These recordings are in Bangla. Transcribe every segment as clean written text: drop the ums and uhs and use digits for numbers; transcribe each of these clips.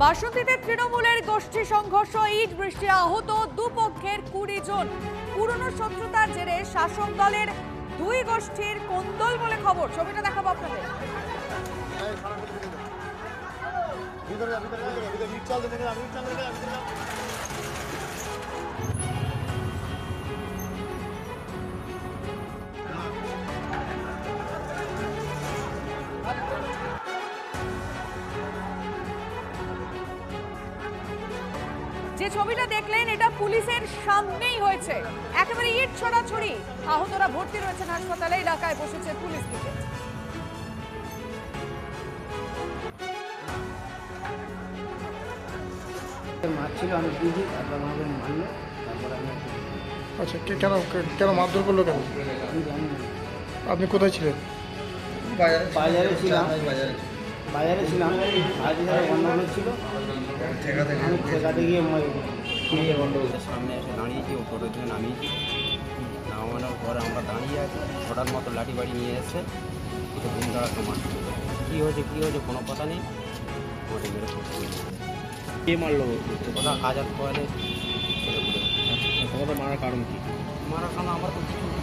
বাসন্তীতে তৃণমূলের গোষ্ঠী সংঘর্ষ, ইট বৃষ্টি, আহত দুপক্ষের 20 জন। পুরনো শত্রুতার জেরে শাসক দলের দুই গোষ্ঠীর কোন্দল বলে খবর। ছবিটা দেখাবো আপনাদের। যে ছবিটা দেখলেন এটা পুলিশের সামনেই হয়েছে, একেবারে ইট ছড়াছড়ি। আহতরা ভর্তি রয়েছেন হাসপাতালে, এলাকায় বসেছে পুলিশ পিকেট। মারছিল, আমি বুঝি, তারপর আমাকে মারলো, তারপর আমি আচ্ছা, কেন মারধর করলো কেন? আমি জানি না। আপনি কোথায় ছিলেন? বাজারে ছিলাম, বাজারে গন্ডগোল ছিল, আমি ঠেকাতে গিয়ে গন্ডগোলের সামনে এসে দাঁড়িয়েছি, ও টোটো থেকে নামিয়েছি। নামানোর পরে আমরা দাঁড়িয়ে আছি, হঠাৎ মতো লাঠি বাড়ি নিয়ে এসছে, একটু ঘুম দাঁড়াতে মারছে। কী হয়েছে কোনো কথা নেই, আমাদের মেরে ফোন কে মারলো? ওরা হাজার পরে ছেলেগুলো। তোমাদের মারার কারণ কি? মারার কারণ আমরা তো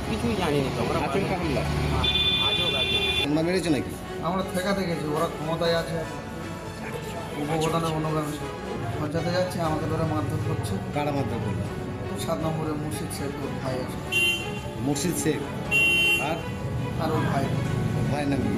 কিছুই জানি না। তো আমরা আজও গাড়ি তোমরা মেরেছো নাকি? আমরা ঠেকাতে গেছি, ওরা ক্ষমতায় আছে, উপপ্রধানের অনুগামী। পঞ্চায়েতে যাচ্ছে, আমাকে ধরে মারধর করছে। কারা মারধর করলো? 7 নম্বরে মুর্শিদ শেখ, ওর ভাই আছে, মুর্শিদ শেখ আর আর ওর ভাই। ভাইয়ের নাম কি?